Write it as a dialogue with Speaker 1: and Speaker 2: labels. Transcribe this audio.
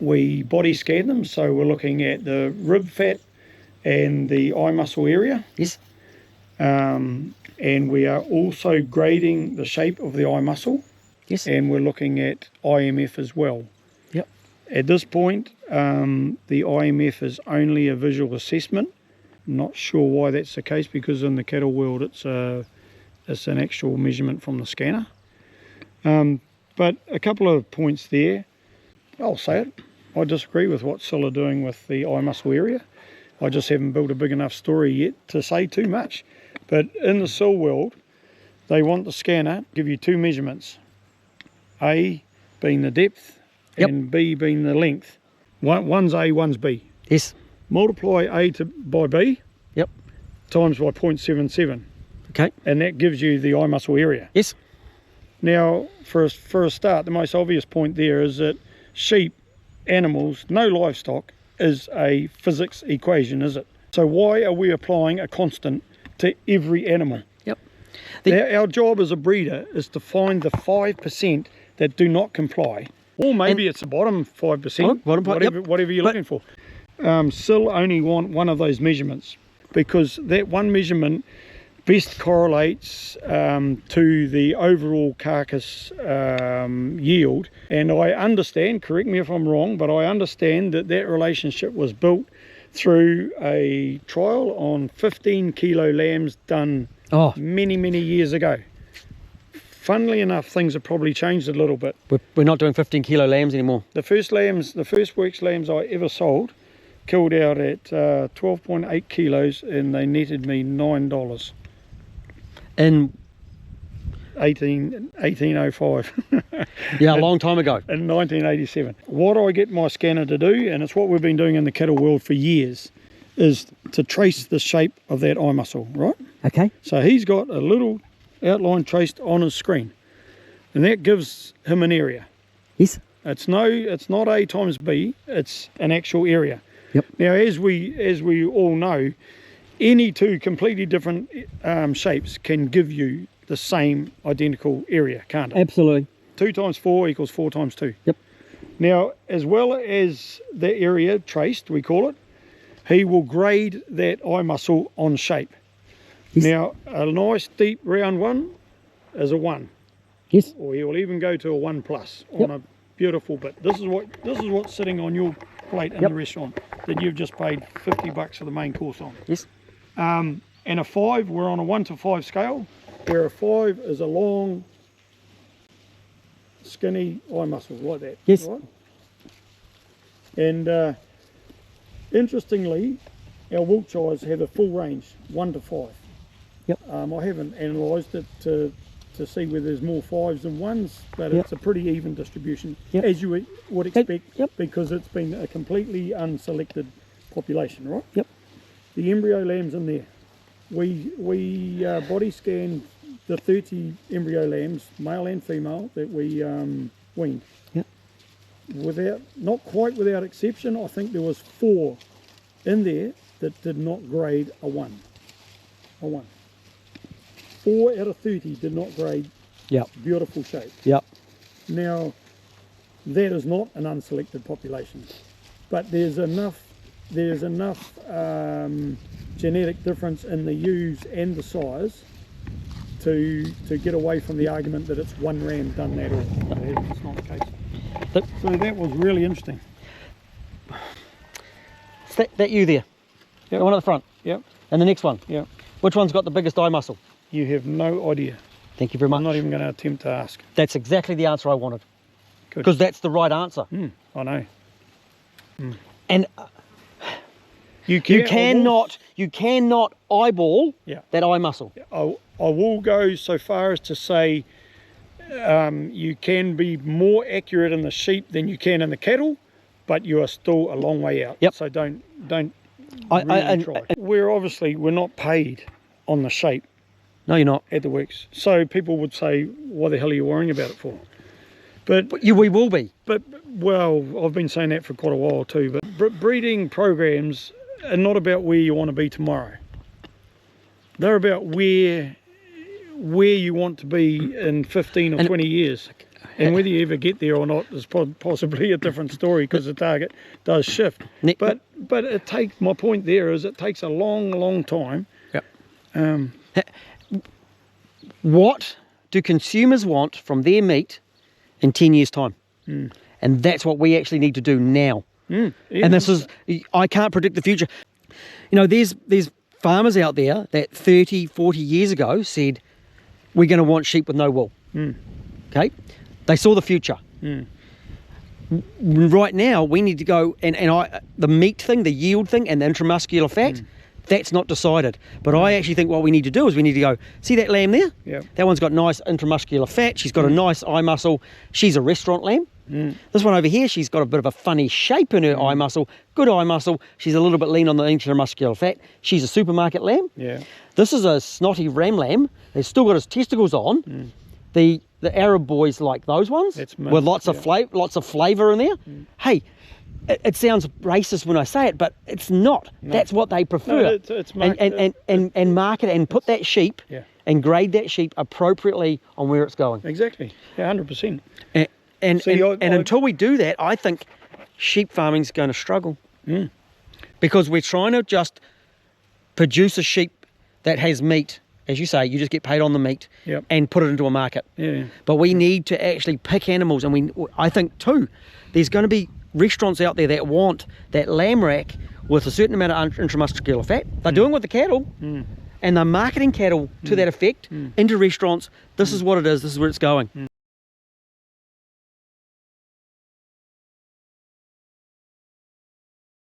Speaker 1: we body scan them, so we're looking at the rib fat and the eye muscle area.
Speaker 2: Yes.
Speaker 1: And we are also grading the shape of the eye muscle.
Speaker 2: Yes.
Speaker 1: And we're looking at IMF as well.
Speaker 2: Yep.
Speaker 1: At this point, the IMF is only a visual assessment. Not sure why that's the case, because in the cattle world it's an actual measurement from the scanner. But a couple of points there. I'll say it. I disagree with what Syl are doing with the eye muscle area. I just haven't built a big enough story yet to say too much. But in the Syl world, they want the scanner to give you two measurements. A being the depth,
Speaker 2: yep,
Speaker 1: and B being the length. One's A, one's B.
Speaker 2: Yes.
Speaker 1: Multiply A by B,
Speaker 2: yep,
Speaker 1: times by 0.77.
Speaker 2: Okay.
Speaker 1: And that gives you the eye muscle area.
Speaker 2: Yes.
Speaker 1: Now, for a start, the most obvious point there is that sheep, animals, no livestock, is a physics equation, is it? So why are we applying a constant to every animal?
Speaker 2: Yep.
Speaker 1: Our job as a breeder is to find the 5% that do not comply. Or maybe it's the bottom 5%, whatever you're looking for. Syl only want one of those measurements, because that one measurement best correlates to the overall carcass yield. And I understand, correct me if I'm wrong, but I understand that relationship was built through a trial on 15 kilo lambs done many years ago. Funnily enough, things have probably changed a little bit.
Speaker 2: We're not doing 15 kilo lambs anymore.
Speaker 1: The first works lambs I ever sold killed out at 12.8 kilos, and they netted me $9.
Speaker 2: In
Speaker 1: 1805.
Speaker 2: Yeah, a long time ago.
Speaker 1: In 1987. What I get my scanner to do, and it's what we've been doing in the cattle world for years, is to trace the shape of that eye muscle, right?
Speaker 2: Okay.
Speaker 1: So he's got a little outline traced on his screen, and that gives him an area.
Speaker 2: Yes.
Speaker 1: It's not A times B, it's an actual area.
Speaker 2: Yep.
Speaker 1: Now, as we all know, any two completely different shapes can give you the same identical area, can't it?
Speaker 2: Absolutely.
Speaker 1: 2 times 4 equals 4 times 2.
Speaker 2: Yep.
Speaker 1: Now, as well as the area traced, we call it, he will grade that eye muscle on shape.
Speaker 2: Yes.
Speaker 1: Now, a nice deep round one is a 1.
Speaker 2: Yes.
Speaker 1: Or he will even go to a 1+ on a beautiful bit. This is what's sitting on your plate in the restaurant that you've just paid $50 for the main course on.
Speaker 2: Yes.
Speaker 1: And a 5, we're on a 1 to 5 scale, where a 5 is a long, skinny eye muscle like that.
Speaker 2: Yes.
Speaker 1: Right? And interestingly, our Wiltshires have a full range, 1 to 5.
Speaker 2: Yep.
Speaker 1: I haven't analysed it to see whether there's more 5s than 1s, but it's a pretty even distribution, as you would expect, because it's been a completely unselected population, right?
Speaker 2: Yep.
Speaker 1: The embryo lambs in there. We body scanned the 30 embryo lambs, male and female, that we weaned. Yep. Not quite without exception, I think there was 4 in there that did not grade a 1. A 1. 4 out of 30 did not grade beautiful shape.
Speaker 2: Yep.
Speaker 1: Now, that is not an unselected population, but there's enough genetic difference in the ewes and the sires to get away from the argument that it's one ram done that all. It's not the case. So that was really interesting.
Speaker 2: That ewe there, the one at the front.
Speaker 1: Yep.
Speaker 2: And the next one.
Speaker 1: Yep.
Speaker 2: Which one's got the biggest eye muscle?
Speaker 1: You have no idea.
Speaker 2: Thank you very much.
Speaker 1: I'm not even going to attempt to ask.
Speaker 2: That's exactly the answer I wanted.
Speaker 1: Good.
Speaker 2: Because that's the right answer.
Speaker 1: I know.
Speaker 2: And you cannot eyeball that eye muscle.
Speaker 1: I will go so far as to say you can be more accurate in the sheep than you can in the cattle, but you are still a long way out.
Speaker 2: Yep.
Speaker 1: So don't really try. We're not paid on the shape.
Speaker 2: No, you're not.
Speaker 1: At the works. So people would say, what the hell are you worrying about it for? But
Speaker 2: we will be.
Speaker 1: But, well, I've been saying that for quite a while too, but breeding programs are not about where you want to be tomorrow. They're about where you want to be in 15 or 20 years. And whether you ever get there or not is possibly a different story, because the target does shift. But it takes, my point there is, it takes a long time.
Speaker 2: Yep. What do consumers want from their meat in 10 years' time? And that's what we actually need to do now. And this is, I can't predict the future. You know, there's farmers out there that 30, 40 years ago said, we're going to want sheep with no wool. Okay? They saw the future. Right now, we need to go, the meat thing, the yield thing, and the intramuscular fat, that's not decided. But I actually think what we need to do is we need to go, see that lamb there?
Speaker 1: Yeah.
Speaker 2: That one's got nice intramuscular fat. She's got a nice eye muscle. She's a restaurant lamb. This one over here, she's got a bit of a funny shape in her eye muscle. Good eye muscle. She's a little bit lean on the intramuscular fat. She's a supermarket lamb.
Speaker 1: Yeah.
Speaker 2: This is a snotty ram lamb. He's still got his testicles on. The Arab boys like those ones with lots of flavour in there. Hey, it sounds racist when I say it, but it's not. No. That's what they prefer. No, and market and put that sheep and grade that sheep appropriately on where it's going.
Speaker 1: Exactly. Yeah, 100%.
Speaker 2: And until we do that, I think sheep farming's going to struggle. Because we're trying to just produce a sheep that has meat. As you say, you just get paid on the meat and put it into a market. But we need to actually pick animals, and I think too, there's going to be restaurants out there that want that lamb rack with a certain amount of intramuscular fat. They're doing with the cattle, and they're marketing cattle to that effect into restaurants. This is what it is. This is where it's going.